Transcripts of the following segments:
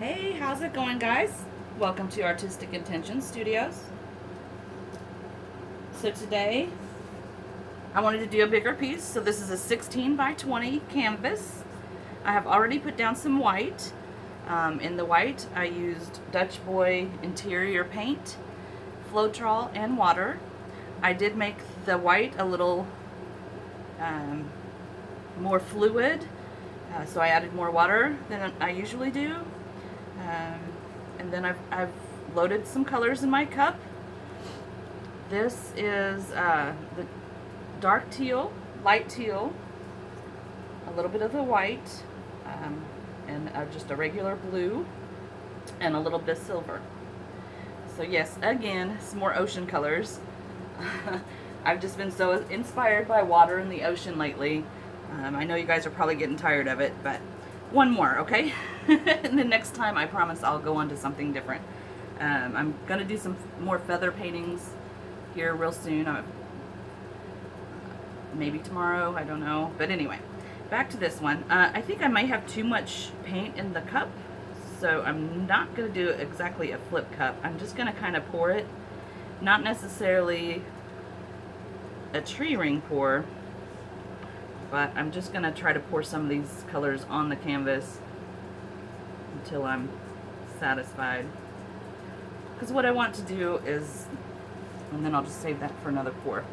Hey, how's it going, guys? Welcome to Artistic Intentions Studios. So today, I wanted to do a bigger piece. So this is a 16 by 20 canvas. I have already put down some white. In the white, I used Dutch Boy interior paint, Floetrol, and water. I did make the white a little more fluid, so I added more water than I usually do. And then I've loaded some colors in my cup. This is the dark teal, light teal, a little bit of the white, and just a regular blue, and a little bit of silver. So yes, again, some more ocean colors. I've just been so inspired by water in the ocean lately. I know you guys are probably getting tired of it, but one more, okay? And then next time, I promise I'll go on to something different. I'm going to do some more feather paintings here real soon. Maybe tomorrow, I don't know. But anyway, back to this one. I think I might have too much paint in the cup, so I'm not going to do exactly a flip cup. I'm just going to kind of pour it. Not necessarily a tree ring pour, but I'm just going to try to pour some of these colors on the canvas until I'm satisfied. Because what I want to do is, and then I'll just save that for another pour.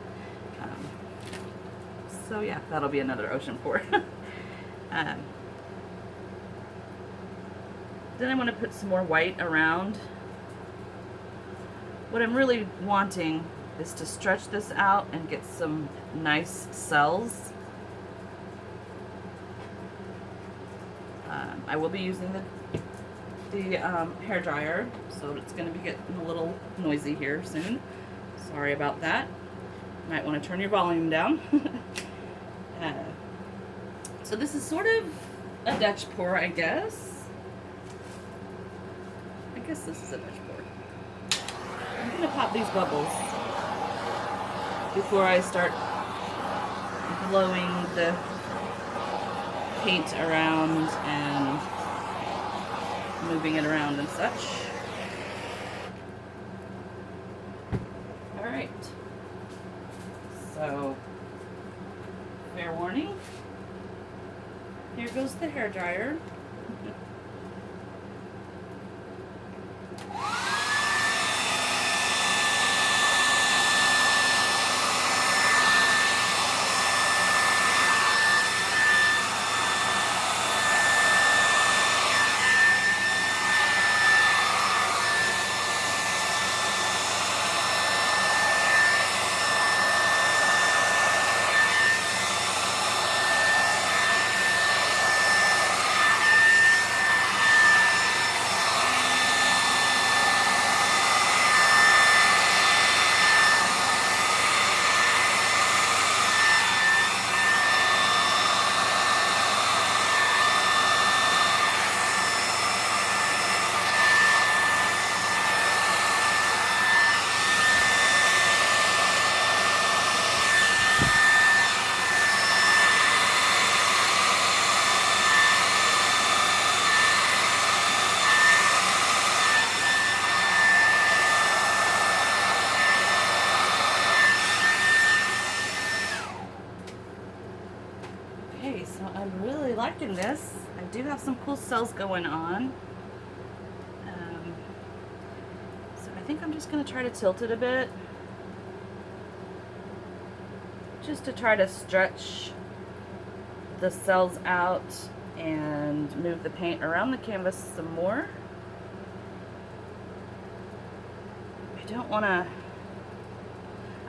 So yeah, that'll be another ocean pour. Then I want to put some more white around. What I'm really wanting is to stretch this out and get some nice cells. I will be using the hair dryer, so it's going to be getting a little noisy here soon. Sorry about that. Might want to turn your volume down. So this is sort of a Dutch pour, I guess. I guess this is a Dutch pour. I'm going to pop these bubbles before I start blowing the paint around and moving it around and such. Alright, so fair warning, here goes the hair dryer. Okay, so I'm really liking this. I do have some cool cells going on. So I think I'm just going to try to tilt it a bit, just to try to stretch the cells out and move the paint around the canvas some more. I don't want to,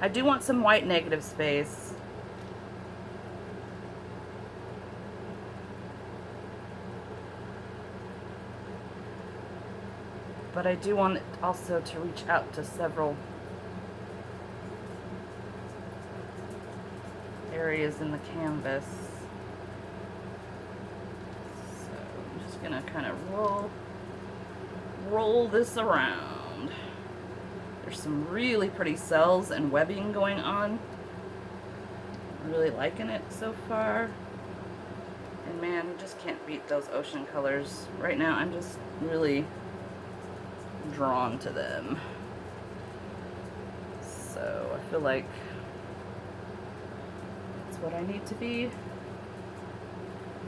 I do want some white negative space. But I do want it also to reach out to several areas in the canvas. So I'm just gonna kind of roll this around. There's some really pretty cells and webbing going on. I'm really liking it so far. And man, you just can't beat those ocean colors. Right now, I'm just really drawn to them. So I feel like that's what I need to be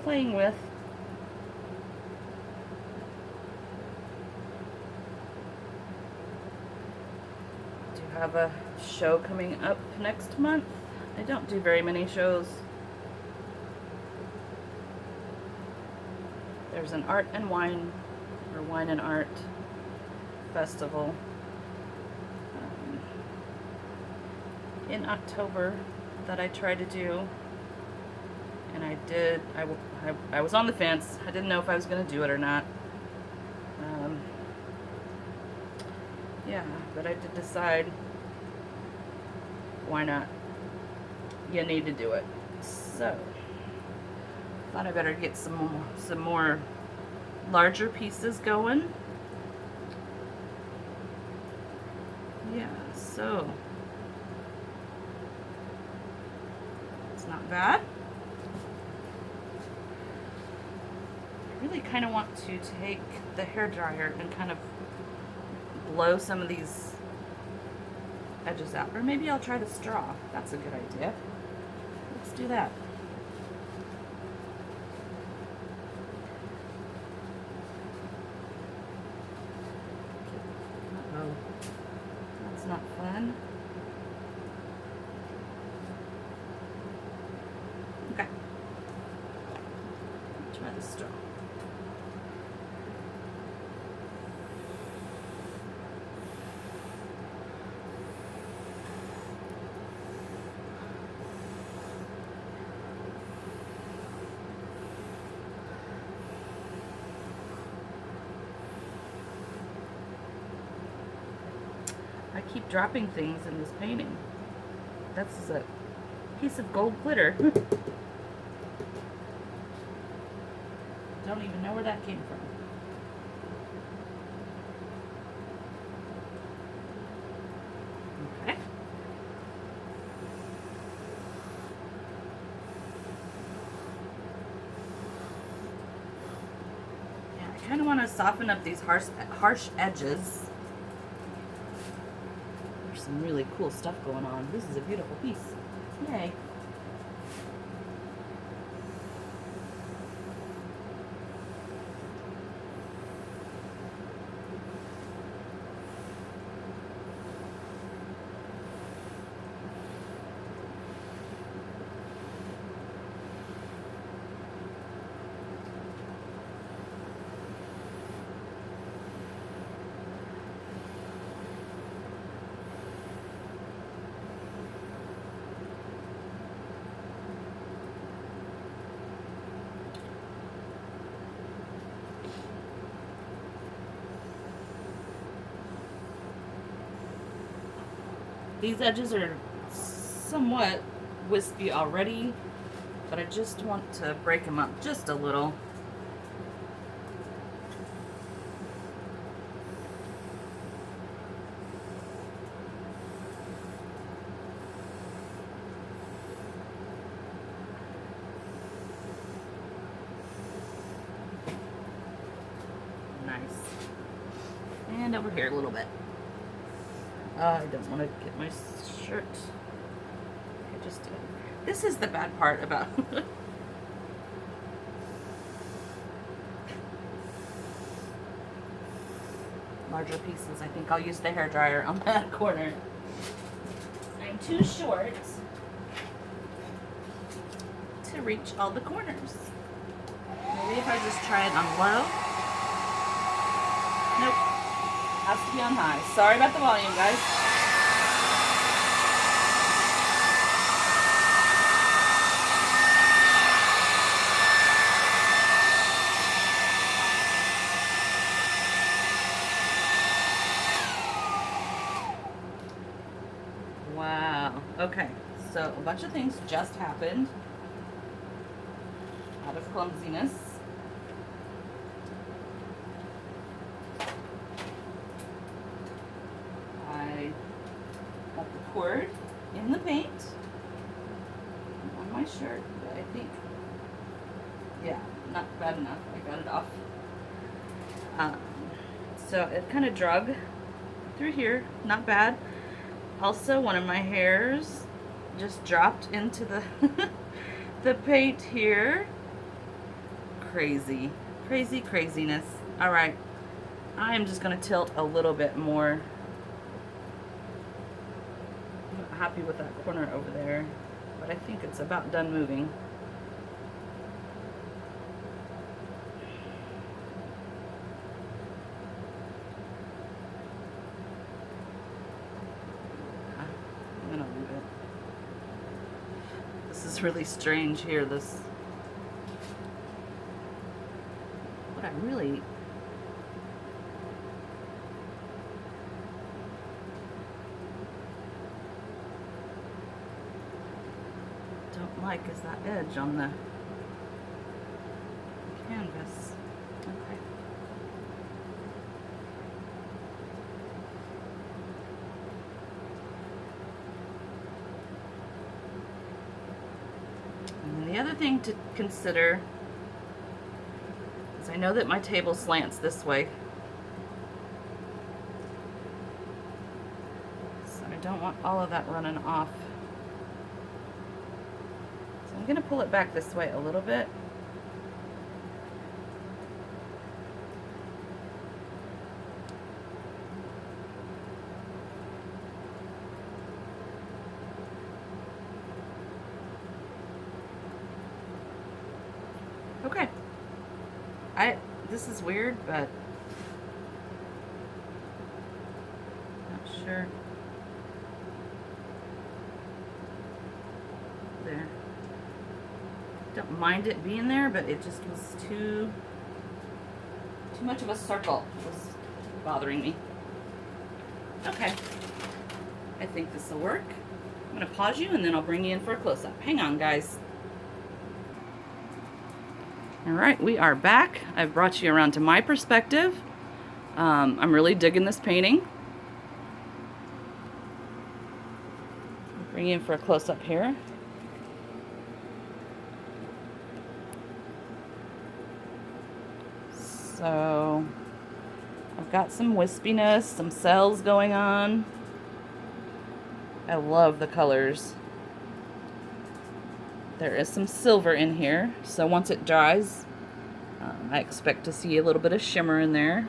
playing with. I do have a show coming up next month. I don't do very many shows. There's an art and wine, or wine and art festival in October that I try to do, and I was on the fence. I didn't know if I was going to do it or not. Yeah, but I did decide, why not? You need to do it. So thought I better get some more larger pieces going. Yeah, so it's not bad. I really kind of want to take the hairdryer and kind of blow some of these edges out. Or maybe I'll try the straw. That's a good idea. Let's do that. Uh-oh. That's not fun. Okay. Try the straw. I keep dropping things in this painting. That's a piece of gold glitter. Don't even know where that came from. Okay. Yeah, I kind of want to soften up these harsh edges. Some really cool stuff going on. This is a beautiful piece. Yay. These edges are somewhat wispy already, but I just want to break them up just a little. Nice. And over here a little bit. I don't want to get my shirt. I just did. This is the bad part about larger pieces. I think I'll use the hairdryer on that corner. I'm too short to reach all the corners. Maybe if I just try it on low. Nope. Has to be on high. Sorry about the volume, guys. Wow. Okay. So a bunch of things just happened out of clumsiness. Cord in the paint on my shirt, but I think, yeah, enough. I got it off. So it kind of drug through here, not bad. Also, one of my hairs just dropped into the the paint here. Crazy, crazy craziness. All right, I am just gonna tilt a little bit more. I'm not happy with that corner over there, but I think it's about done moving. I'm gonna leave it. This is really strange here, this. What I really don't like is that edge on the canvas. Okay. And then the other thing to consider is I know that my table slants this way, so I don't want all of that running off. So I'm going to pull it back this way a little bit. Okay. This is weird, but not sure. There. Don't mind it being there, but it just was too much of a circle. It was bothering me. Okay. I think this will work. I'm going to pause you and then I'll bring you in for a close-up. Hang on, guys. Alright, we are back. I've brought you around to my perspective. I'm really digging this painting. I'll bring you in for a close-up here. So, I've got some wispiness, some cells going on. I love the colors. There is some silver in here, so once it dries, I expect to see a little bit of shimmer in there.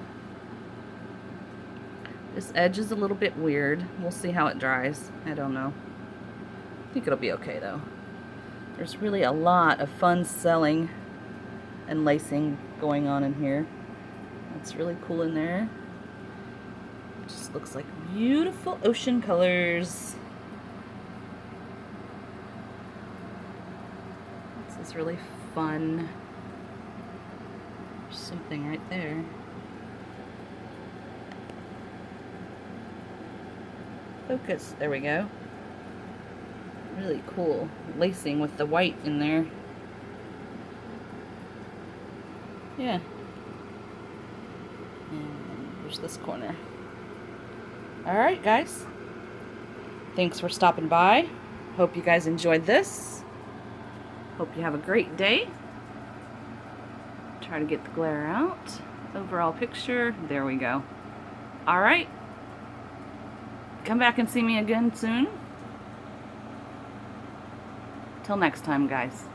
This edge is a little bit weird. We'll see how it dries. I don't know. I think it'll be okay though. There's really a lot of fun selling and lacing going on in here. That's really cool in there. It just looks like beautiful ocean colors. This is really fun. There's something right there. Focus. There we go. Really cool lacing with the white in there. Yeah. And there's this corner. Alright, guys. Thanks for stopping by. Hope you guys enjoyed this. Hope you have a great day. Try to get the glare out. Overall picture. There we go. Alright. Come back and see me again soon. Till next time, guys.